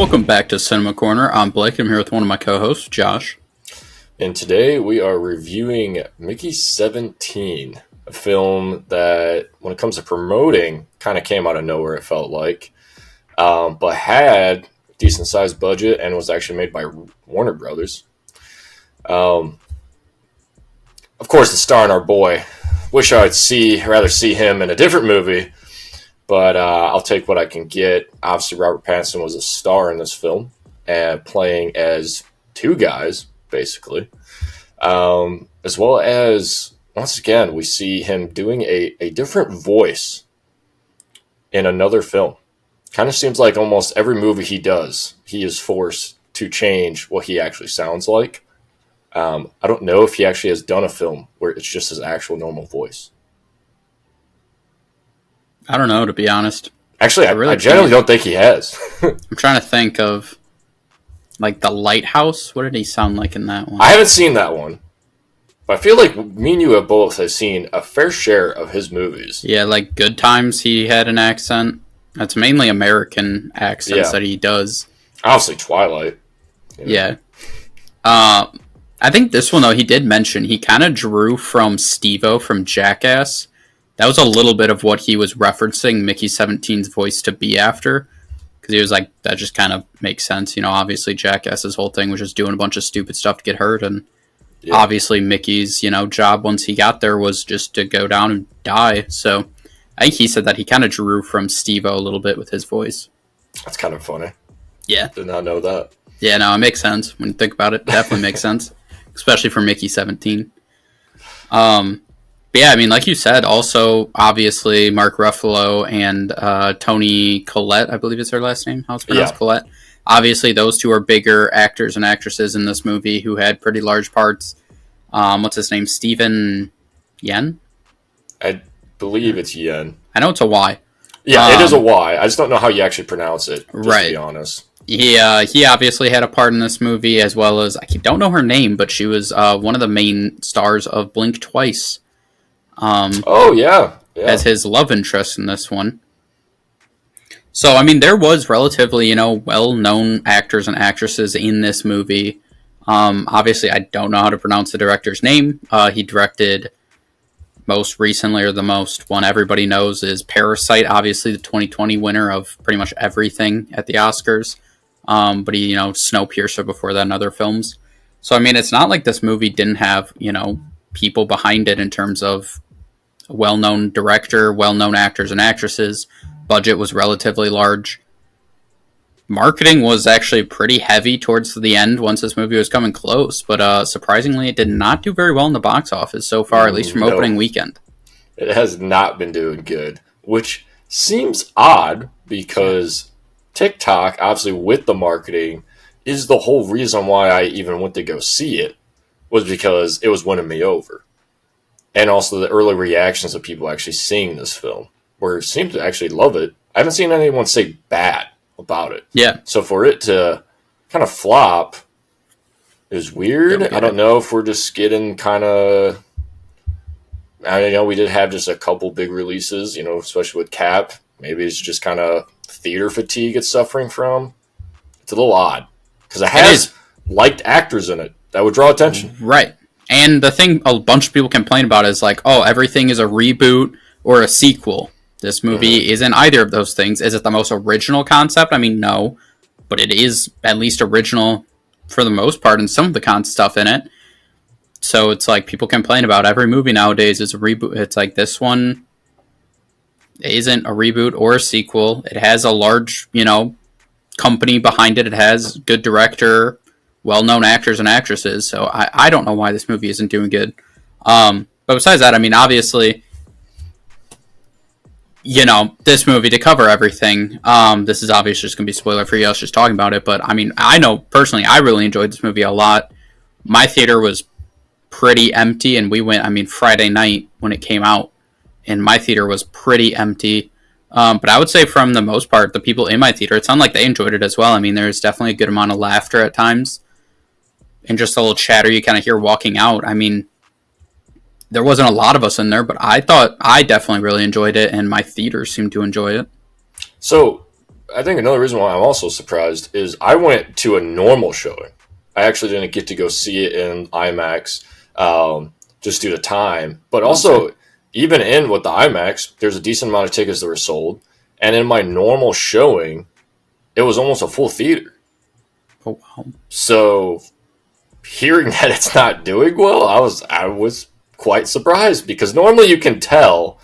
Welcome back to Cinema Corner. I'm Blake. I'm here with one of my co-hosts, Josh. And today we are reviewing Mickey 17, a film that, when it comes to promoting, kind of came out of nowhere, it felt like, but had a decent-sized budget and was actually made by Warner Brothers. Of course, the star and our boy. Wish I'd rather see him in a different movie, but I'll take what I can get. Obviously, Robert Pattinson was a star in this film, and playing as two guys, basically. As well as, once again, we see him doing a different voice in another film. Kind of seems like almost every movie he does, he is forced to change what he actually sounds like. I don't know if he actually has done a film where it's just his actual normal voice. I don't know, to be honest. Actually, I generally don't think he has. I'm trying to think of, like, The Lighthouse. What did he sound like in that one? I haven't seen that one. But I feel like me and you have both seen a fair share of his movies. Yeah, like Good Times, he had an accent. That's mainly American accents that he does. Obviously, Twilight. Yeah. I think this one, though, he did mention he kind of drew from Steve-O from Jackass. That was a little bit of what he was referencing Mickey 17's voice to be after. Because he was like, that just kind of makes sense. You know, obviously Jackass's whole thing was just doing a bunch of stupid stuff to get hurt. And obviously Mickey's, job once he got there was just to go down and die. So I think he said that he kind of drew from Steve-O a little bit with his voice. That's kind of funny. Yeah. Did not know that. Yeah, no, it makes sense. When you think about it, definitely makes sense. Especially for Mickey 17. But yeah, I mean, like you said, also, obviously, Mark Ruffalo and Toni Collette, I believe is her last name. How it's pronounced, Collette. Obviously, those two are bigger actors and actresses in this movie who had pretty large parts. What's his name? Stephen Yeun? I believe it's Yeun. I know it's a Y. Yeah, it is a Y. I just don't know how you actually pronounce it, just to be honest. He obviously had a part in this movie, as well as, I don't know her name, but she was one of the main stars of Blink Twice. As his love interest in this one. So, I mean, there was relatively, well-known actors and actresses in this movie. Obviously, I don't know how to pronounce the director's name. He directed most recently, or the most one everybody knows, is Parasite, obviously the 2020 winner of pretty much everything at the Oscars. But he, Snowpiercer before that and other films. So, I mean, it's not like this movie didn't have, people behind it in terms of a well-known director, well-known actors and actresses. Budget was relatively large. Marketing was actually pretty heavy towards the end once this movie was coming close, but surprisingly it did not do very well in the box office so far, at least from opening weekend. It has not been doing good, which seems odd because TikTok, obviously with the marketing, is the whole reason why I even went to go see it, was because it was winning me over. And also the early reactions of people actually seeing this film, where it seemed to actually love it. I haven't seen anyone say bad about it. Yeah. So for it to kind of flop is weird. I don't know if we're just getting kind of... we did have just a couple big releases, especially with Cap. Maybe it's just kind of theater fatigue it's suffering from. It's a little odd. Because it has liked actors in it that would draw attention. Right. And the thing a bunch of people complain about is like, oh, everything is a reboot or a sequel. This movie isn't either of those things. Is it the most original concept? I mean, no. But it is at least original for the most part, and some of the stuff in it. So it's like people complain about every movie nowadays is a reboot. It's like this one isn't a reboot or a sequel. It has a large, company behind it. It has good director, well-known actors and actresses. So I don't know why this movie isn't doing good. But besides that, I mean, obviously, this movie, to cover everything, this is obviously just going to be spoiler for you. I was just talking about it. But, I mean, I know, personally, I really enjoyed this movie a lot. My theater was pretty empty, and we went, Friday night when it came out, and my theater was pretty empty. But I would say from the most part, the people in my theater, it sounded like they enjoyed it as well. I mean, there's definitely a good amount of laughter at times. And just a little chatter you kind of hear walking out. I mean, there wasn't a lot of us in there, but I thought I definitely really enjoyed it, and my theater seemed to enjoy it. So, I think another reason why I'm also surprised is I went to a normal showing. I actually didn't get to go see it in IMAX, just due to time. But also, even in with the IMAX, there's a decent amount of tickets that were sold. And in my normal showing, it was almost a full theater. Oh, wow. So hearing that it's not doing well, I was quite surprised, because normally you can tell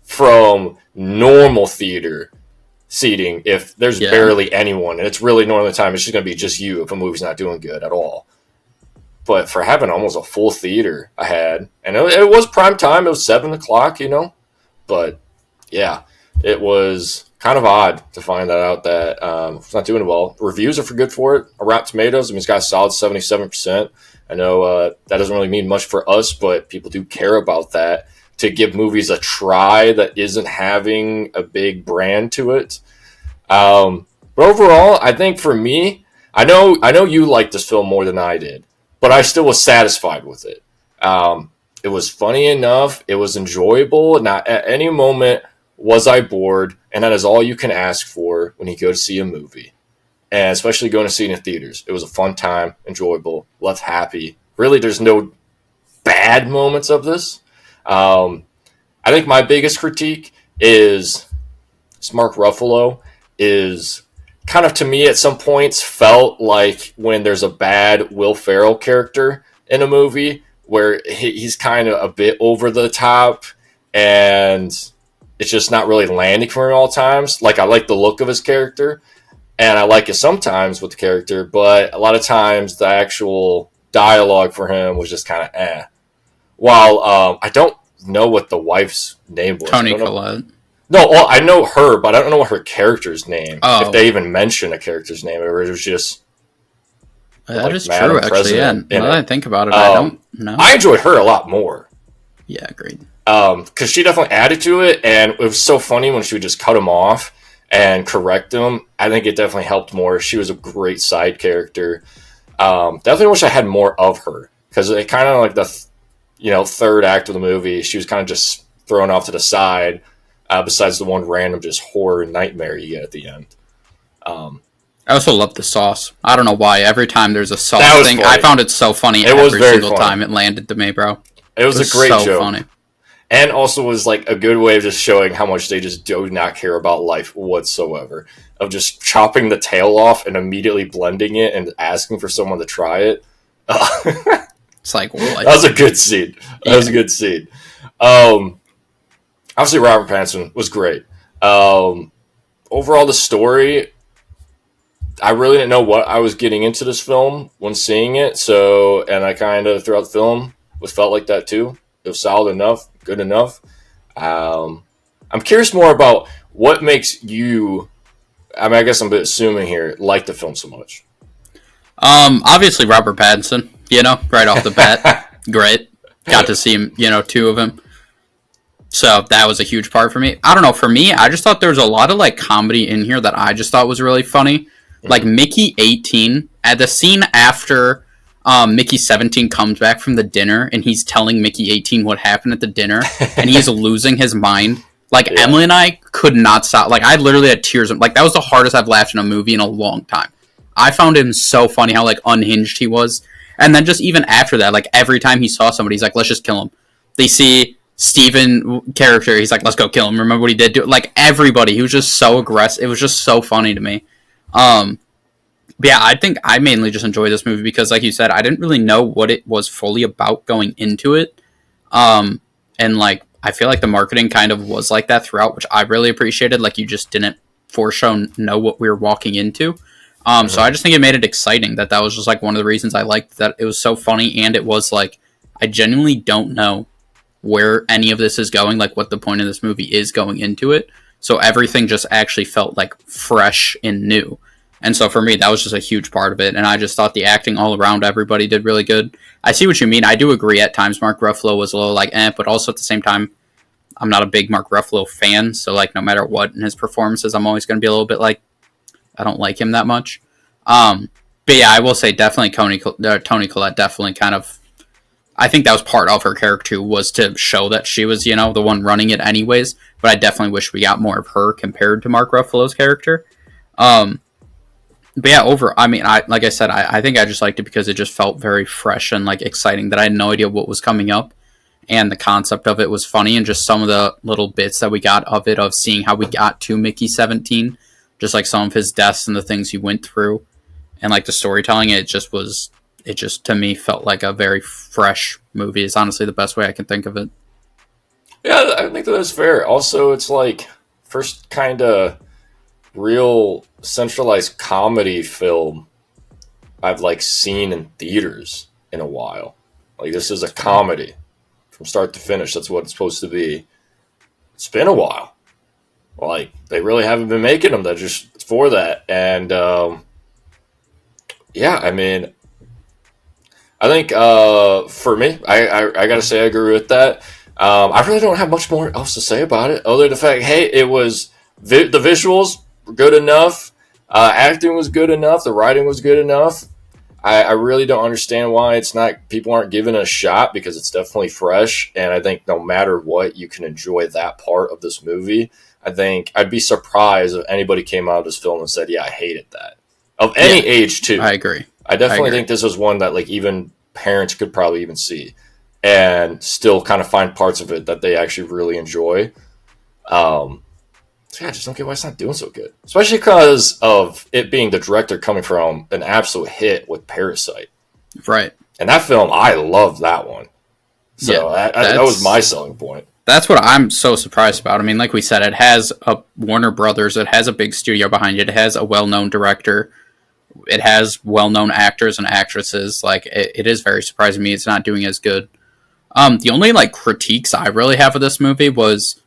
from normal theater seating if there's barely anyone, and it's really normally the time it's just going to be just you if a movie's not doing good at all. But for having almost a full theater, I had, and it was prime time, it was 7 o'clock, but yeah, it was kind of odd to find that out that it's not doing well. Reviews are for good for it. Rotten Tomatoes, I mean, it's got a solid 77%. I know that doesn't really mean much for us, but people do care about that, to give movies a try that isn't having a big brand to it. But overall, I think for me, I know you liked this film more than I did, but I still was satisfied with it. It was funny enough. It was enjoyable. Not at any moment was I bored, and that is all you can ask for when you go to see a movie, and especially going to see it in theaters. It was a fun time, enjoyable, left happy. Really, there's no bad moments of this. I think my biggest critique is Mark Ruffalo is kind of, to me, at some points felt like when there's a bad Will Ferrell character in a movie where he's kind of a bit over the top and it's just not really landing for him all times. Like, I like the look of his character and I like it sometimes with the character, but a lot of times the actual dialogue for him was just kind of eh. While I don't know what the wife's name was. Toni Collette. No, well, I know her, but I don't know what her character's name. Oh. If they even mention a character's name, or it was just. That like, is true, actually. Yeah. Now that I think about it, I don't know. I enjoyed her a lot more. Yeah, agreed. Because she definitely added to it, and it was so funny when she would just cut him off and correct him. I think it definitely helped more. She was a great side character. Definitely wish I had more of her, because it kind of like the third act of the movie, she was kind of just thrown off to the side, besides the one random just horror nightmare you get at the end. I also love the sauce. I don't know why. Every time there's a sauce thing, funny. I found it so funny every single time it landed to me, bro. It was a great joke. Funny. And also was like a good way of just showing how much they just do not care about life whatsoever. Of just chopping the tail off and immediately blending it and asking for someone to try it. It's like, what? That was a good scene. That was a good scene. Obviously, Robert Pattinson was great. Overall, the story, I really didn't know what I was getting into this film when seeing it. So, and I kind of, throughout the film, felt like that too. It was solid enough, good enough. I'm curious more about what makes you, I mean, I guess I'm assuming here, like the film so much. Obviously, Robert Pattinson. Right off the bat, great. Got to see him, two of him. So that was a huge part for me. I don't know, for me, I just thought there was a lot of like comedy in here that I just thought was really funny. Like Mickey 18, at the scene after Mickey 17 comes back from the dinner and he's telling Mickey 18 what happened at the dinner and he's losing his mind. Like, yeah. Emily and I could not stop. Like, I literally had tears. Like, that was the hardest I've laughed in a movie in a long time. I found him so funny how, like, unhinged he was. And then just even after that, like, every time he saw somebody, he's like, let's just kill him. They see Steven character, he's like, let's go kill him. Remember what he did? Like, everybody. He was just so aggressive. It was just so funny to me. But yeah, I think I mainly just enjoyed this movie because, like you said, I didn't really know what it was fully about going into it. And, like, I feel like the marketing kind of was like that throughout, which I really appreciated. Like, you just didn't know what we were walking into. So I just think it made it exciting that was just like one of the reasons I liked that it was so funny. And it was like, I genuinely don't know where any of this is going, like what the point of this movie is going into it. So everything just actually felt like fresh and new. And so for me, that was just a huge part of it. And I just thought the acting all around everybody did really good. I see what you mean. I do agree at times Mark Ruffalo was a little like but also at the same time, I'm not a big Mark Ruffalo fan. So like no matter what in his performances, I'm always going to be a little bit like, I don't like him that much. But yeah, I will say definitely Toni Collette definitely kind of, I think that was part of her character was to show that she was, the one running it anyways. But I definitely wish we got more of her compared to Mark Ruffalo's character. But yeah, I mean, like I said, I think I just liked it because it just felt very fresh and like exciting that I had no idea what was coming up. And the concept of it was funny, and just some of the little bits that we got of it, of seeing how we got to Mickey 17, just like some of his deaths and the things he went through, and like the storytelling, it just to me felt like a very fresh movie. It's honestly the best way I can think of it. Yeah, I think that's fair. Also, it's like first kind of real centralized comedy film I've like seen in theaters in a while. Like this is a comedy from start to finish. That's what it's supposed to be. It's been a while. Like they really haven't been making them. That just for that. And yeah, I mean, I think for me, I gotta say I agree with that. I really don't have much more else to say about it, other than the fact, hey, it was the visuals were good enough, acting was good enough, the writing was good enough. I really don't understand why it's not people aren't giving it a shot, because it's definitely fresh, and I think no matter what, you can enjoy that part of this movie. I think I'd be surprised if anybody came out of this film and said, "Yeah, I hated that." Of any age, too. I agree. I definitely think this was one that like even parents could probably even see and still kind of find parts of it that they actually really enjoy. So yeah, I just don't get why it's not doing so good, especially because of it being the director coming from an absolute hit with Parasite. Right. And that film, I love that one. So yeah, that was my selling point. That's what I'm so surprised about. I mean, like we said, it has a Warner Brothers, it has a big studio behind it, it has a well-known director, it has well-known actors and actresses. Like, it is very surprising to me it's not doing as good. The only, like, critiques I really have of this movie was,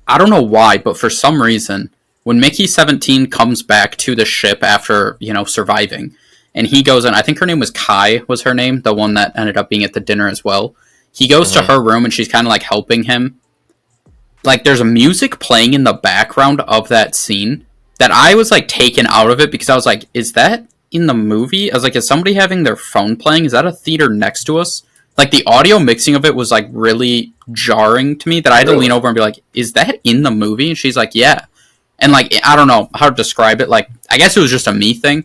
I don't know why, but for some reason, when Mickey 17 comes back to the ship after, surviving, and he goes in, I think her name was Kai, was her name, the one that ended up being at the dinner as well. He goes to her room, and she's kind of, like, helping him. Like, there's a music playing in the background of that scene that I was, like, taken out of it, because I was like, is that in the movie? I was like, is somebody having their phone playing? Is that a theater next to us? Like, the audio mixing of it was, like, really jarring to me, that I had to lean over and be like, is that in the movie? And she's like, yeah. And, like, I don't know how to describe it. Like, I guess it was just a me thing.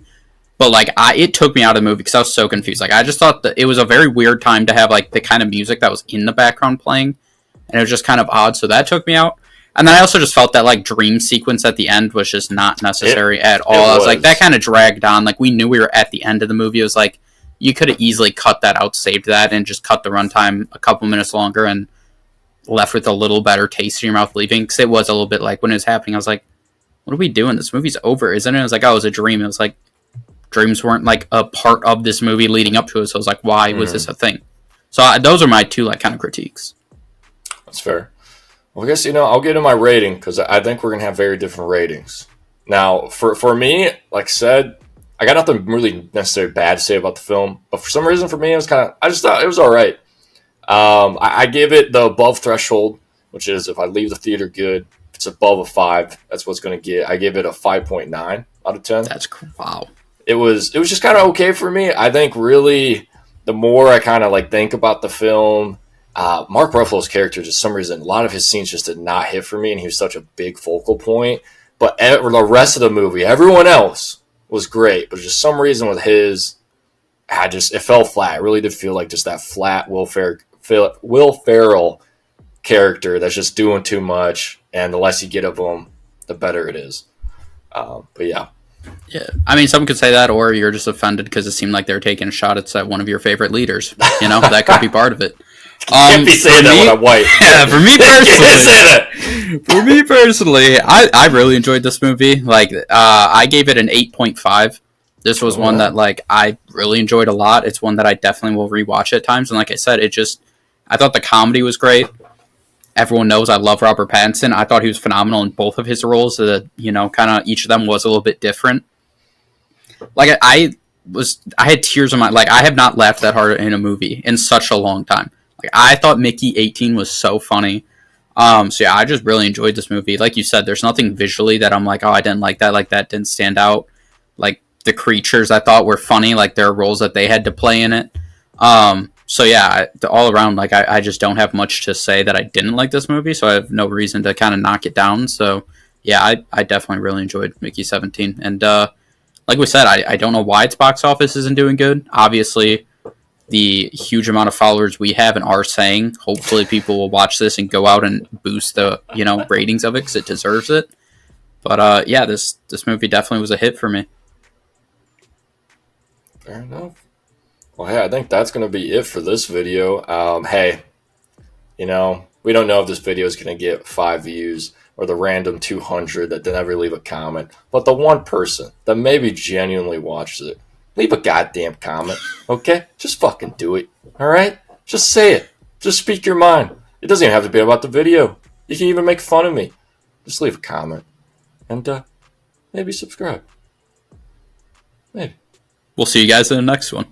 But, like, it took me out of the movie because I was so confused. Like, I just thought that it was a very weird time to have, like, the kind of music that was in the background playing. And it was just kind of odd. So that took me out. And then I also just felt that, like, dream sequence at the end was just not necessary at all. I was like, that kind of dragged on. Like, we knew we were at the end of the movie. It was like, you could have easily cut that out, saved that, and just cut the runtime a couple minutes longer and left with a little better taste in your mouth leaving. Because it was a little bit like, when it was happening, I was like, what are we doing? This movie's over, isn't it? I was like, oh, it was a dream. It was like, dreams weren't, like, a part of this movie leading up to it. So I was like, why was this a thing? So those are my two, like, kind of critiques. That's fair. Well, I guess, I'll get in my rating, because I think we're going to have very different ratings. Now, for me, like I said, I got nothing really necessarily bad to say about the film, but for some reason for me, it was I just thought it was all right. I give it the above threshold, which is if I leave the theater good, if it's above a 5, that's what's going to get. I give it a 5.9 out of 10. That's wow. It was just kind of okay for me. I think really the more I kind of like think about the film, Mark Ruffalo's character, just some reason, a lot of his scenes just did not hit for me, and he was such a big focal point. But the rest of the movie, everyone else was great, but just some reason with his, it fell flat. It really did feel like just that flat Will Ferrell character that's just doing too much, and the less you get of him, the better it is. But yeah. Yeah, I mean, some could say that, or you're just offended because it seemed like they were taking a shot at one of your favorite leaders. That could be part of it. Can't be saying that when I'm white. Yeah, for me personally, I really enjoyed this movie. Like, I gave it an 8.5. This was one that, like, I really enjoyed a lot. It's one that I definitely will rewatch at times. And like I said, I thought the comedy was great. Everyone knows I love Robert Pattinson. I thought he was phenomenal in both of his roles. Kind of each of them was a little bit different. Like, I had tears in my, like, I have not laughed that hard in a movie in such a long time. Like, I thought Mickey 18 was so funny. So yeah, I just really enjoyed this movie. Like you said, there's nothing visually that I'm like, oh, I didn't like that. Like, that didn't stand out. Like, the creatures I thought were funny. Like, their roles that they had to play in it. So yeah, all around, like, I just don't have much to say that I didn't like this movie. So I have no reason to kind of knock it down. So yeah, I definitely really enjoyed Mickey 17. And like we said, I don't know why its box office isn't doing good. Obviously, the huge amount of followers we have and are saying, hopefully people will watch this and go out and boost the ratings of it because it deserves it. But yeah, this movie definitely was a hit for me. Fair enough. Well, hey, I think that's going to be it for this video. Hey, we don't know if this video is going to get 5 views or the random 200 that didn't ever leave a comment. But the one person that maybe genuinely watches it, leave a goddamn comment, okay? Just fucking do it, all right? Just say it. Just speak your mind. It doesn't even have to be about the video. You can even make fun of me. Just leave a comment. And maybe subscribe. Maybe. We'll see you guys in the next one.